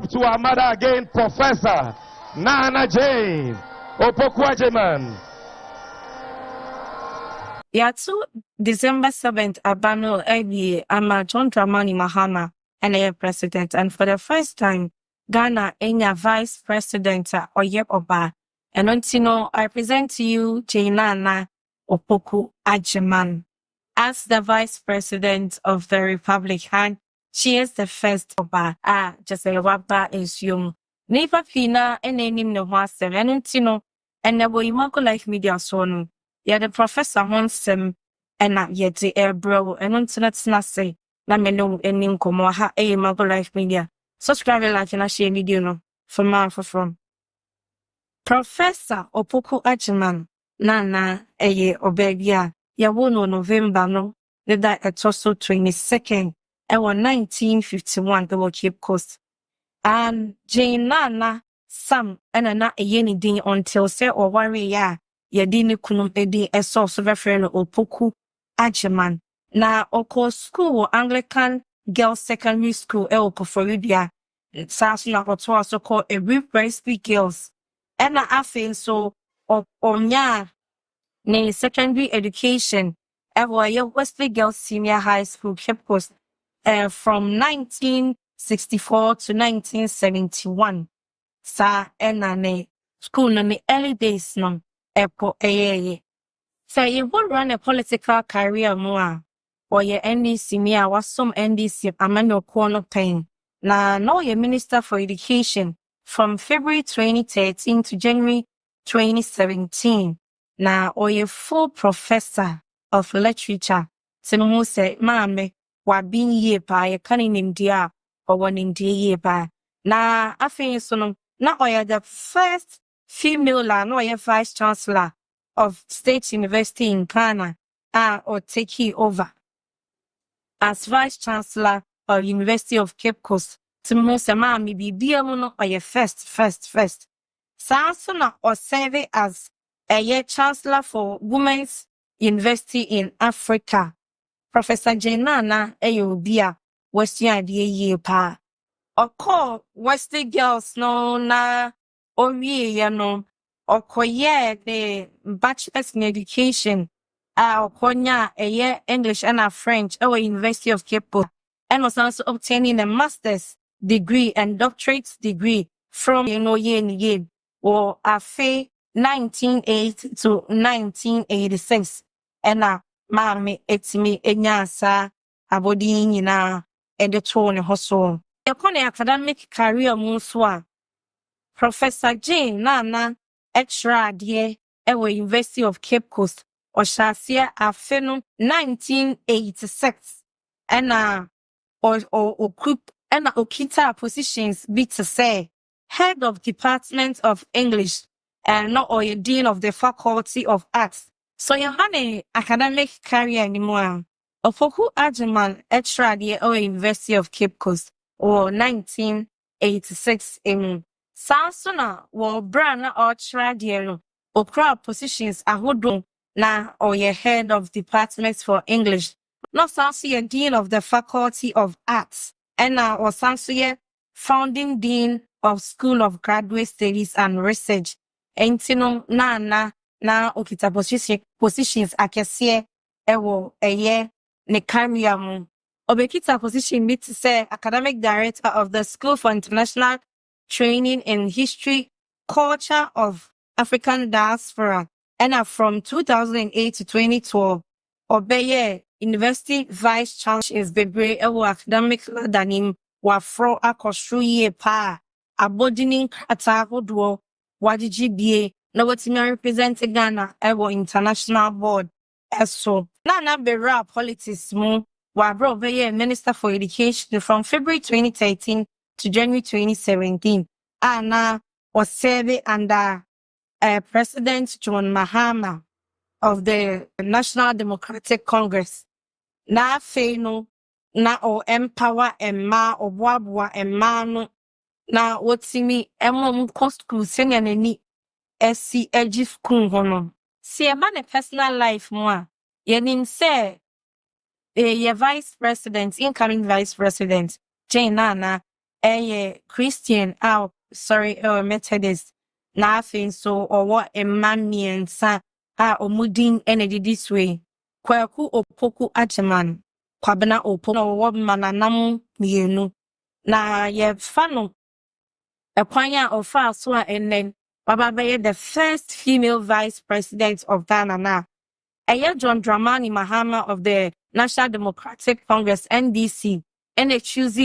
Up to our mother again, Professor Naana Opoku Agyemang. Yatu December 7th, Abano Ebi, I'm John Dramani Mahama, and I am president. And for the first time, Ghana Enya vice president or Oba. And Ontino, I present to you Naana Opoku Agyemang as the vice president of the Republic. And she is the first Oba. Just a waba is young. Neighbor Pina and name no master. And Ontino, and the boy Marco Life Media Sonu. Yeah, the professor wants him and not yet the air bro. And Ontino say, na me no enim komo ha Marco Life Media. Subscribe like and share video no from Professor Opoku Agyemang Nana Obebia Yawono November no that at also 22nd and 1951 the world Cape Coast and Nana Sam and na yeni din until say or worry ya dini kunum edi a source of reference Opoku Agyemang na oko school Anglican Girls Secondary School Opoko Florida. South Nakoto also called a Presidency girls. And I feel so onya ne secondary education at Wesley Girls Senior High School Cape Coast from 1964 to 1971. Sa ne school no the early days no epo So you would run a political career more or your NDC me I was some NDC amano corner pain. Now you're Minister for Education from February 2013 to January 2017. Now you're full professor of literature. Timu say, "Mame, wa being ye by a cunning India or one India ye by." Now I think so. Now you're the first female no vice chancellor of State University in Ghana or take over as vice chancellor of University of Cape Coast. To Musa Mami be Biamuno or your first. Sansona or serve as a year chancellor for Women's University in Africa. Professor Naana Obia Western idea ye pa. Or call Wesley girls no na or no or koye the bachelor's in education. Or konya a year English and a French or University of Cape Coast. And was also obtaining a master's degree and doctorate degree from Yen or Afe 1980 to 1986. And mami etimi enyasa abodi na editor ne hoso. Your academic career muswa. Professor Naana extra die ewe University of Cape Coast or Shasia Afeno 1986. And or group and okita positions be to say head of Department of English and not or dean of the Faculty of Arts. So you have an academic career anymore. Opoku Agyemang extra or University of Cape Coast or 1986 in Sansona or Brana or Tradiero or crowd positions ahodo na or your head of departments for English. Not Sansuye Dean of the Faculty of Arts, and now or Sansuye Founding Dean of School of Graduate Studies and Research. Entino na okita positions akese ewo eye ne career mu. Obekita position me to say academic director of the School for International Training in History, Culture of African Diaspora, and from 2008 to 2012. Obeye University Vice Chancellor is Bebre Ewo academic danim wafro akosru ye pa abodinin krata hodwo wadijibie na watimi represent Ghana Ewo International Board eso na bera politics mu wabro obeye Minister for Education from February 2013 to January 2017 na was serving under President John Mahama of the National Democratic Congress. Na feno na o empower emma o boaboa emma no na wotimi emom school senior nani esi egi school hono. Si eba ne personal life mo a yenim say ye vice president incoming vice president Naana Christian Methodist na so or what a man miensa omudin energy this way Kwaku Opoku Agyemang Kwabena Opoku no what mananam mienu na ye fano ekwanya ofa so and then baba be the first female vice president of Ghana na John Dramani Mahama of the National Democratic Congress NDC and they choose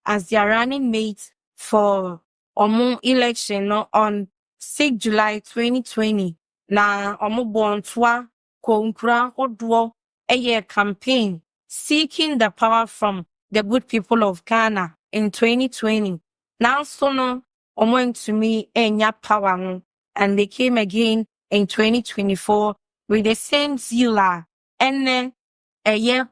as their running mate for election on 6 July 2020 na born twa konkura odwo campaign seeking the power from the good people of Ghana in 2020 now so no to me enya power and they came again in 2024 with the same zeal and then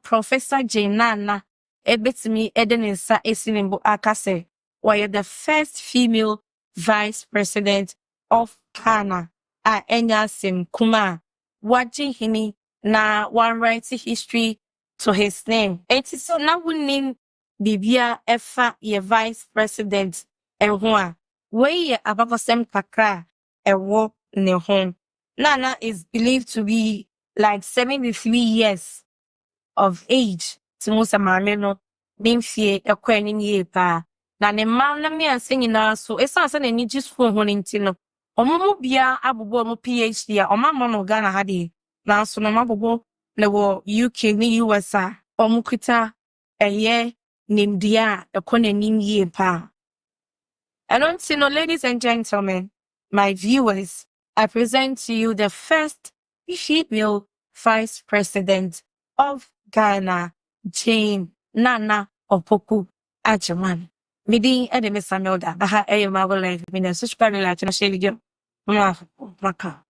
Professor Naana ebetimi edenisa esinimbo akase were the first female vice president of Ghana enya sim kuma waji hini na one write history to his name eti so na wunim bibia efa ye vice president ehua we ye ababosem kakra ewo ne home Naana is believed to be like 73 years of age. Timusa Marmeno, Bimfie, a quenin ye pa. Na ne man na me singing so it's not any just for one intino. Omo bia abubo mo PhD or mamma no Ghana hadi. Na so no mabubo le wo UK ni USA. Omukuta a year named dia a quenin ye pa. And on ladies and gentlemen, my viewers, I present to you the first female vice president of Ghana, Jane Naana Opoku Agyemang. Midi Edeme Samelda, Baha Ayemago Life, Mina Sushpari Latina Sheligio, Maka.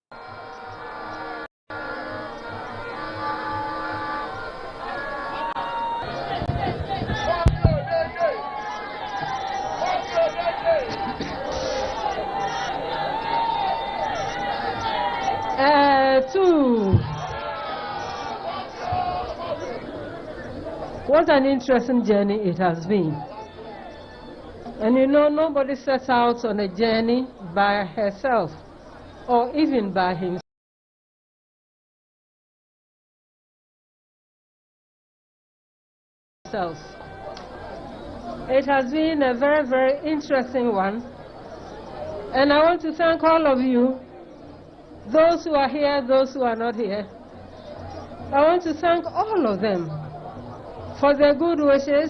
What an interesting journey it has been. And nobody sets out on a journey by herself or even by himself. It has been a very, very interesting one. And I want to thank all of you, those who are here, those who are not here. I want to thank all of them for their good wishes,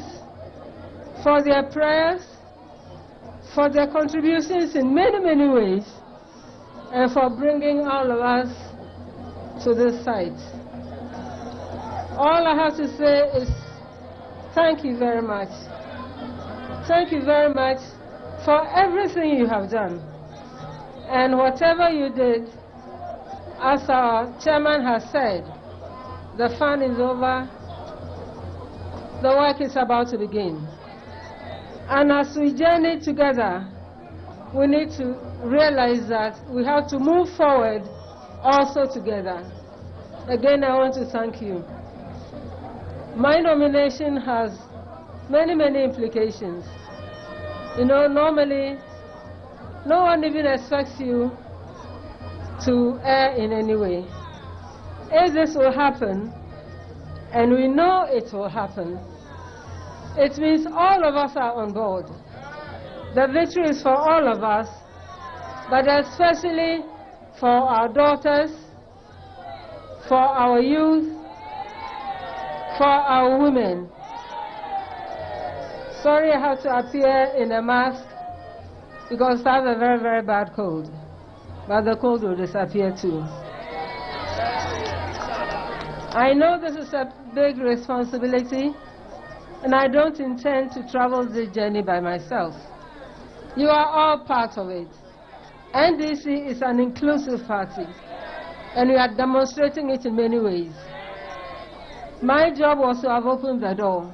for their prayers, for their contributions in many, many ways, and for bringing all of us to this site. All I have to say is thank you very much. Thank you very much for everything you have done. And whatever you did, as our chairman has said, the fun is over. The work is about to begin. And as we journey together, we need to realize that we have to move forward also together. Again, I want to thank you. My nomination has many, many implications. Normally, no one even expects you to err in any way. If this will happen, and we know it will happen, it means all of us are on board. The victory is for all of us, but especially for our daughters, for our youth, for our women. Sorry I have to appear in a mask because I have a very, very bad cold, but the cold will disappear too. I know this is a big responsibility, and I don't intend to travel this journey by myself. You are all part of it. NDC is an inclusive party, and we are demonstrating it in many ways. My job was to have opened the door,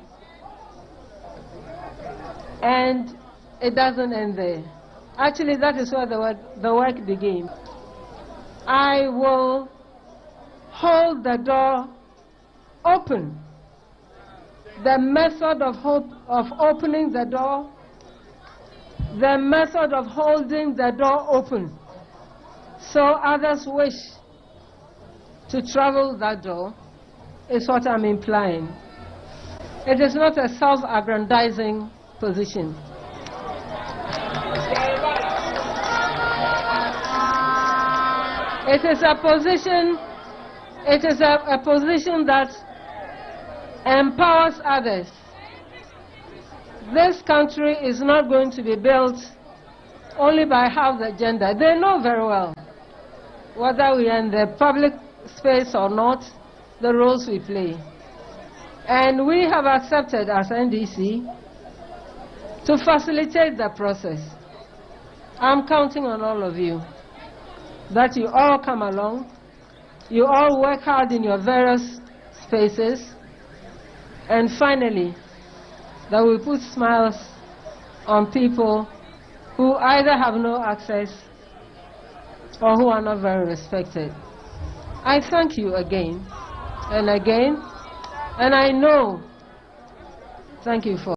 and it doesn't end there. Actually, that is where the work began. I will hold the door open. The method of opening the door the method of holding the door open so others wish to travel that door is what I'm implying. It is not a self-aggrandizing position. It is a position that empowers others. This country is not going to be built only by half the gender. They know very well, whether we are in the public space or not, the roles we play. And we have accepted as NDC to facilitate the process. I'm counting on all of you, that you all come along, you all work hard in your various spaces, and finally, that we put smiles on people who either have no access or who are not very respected. I thank you again and again, and I know, thank you for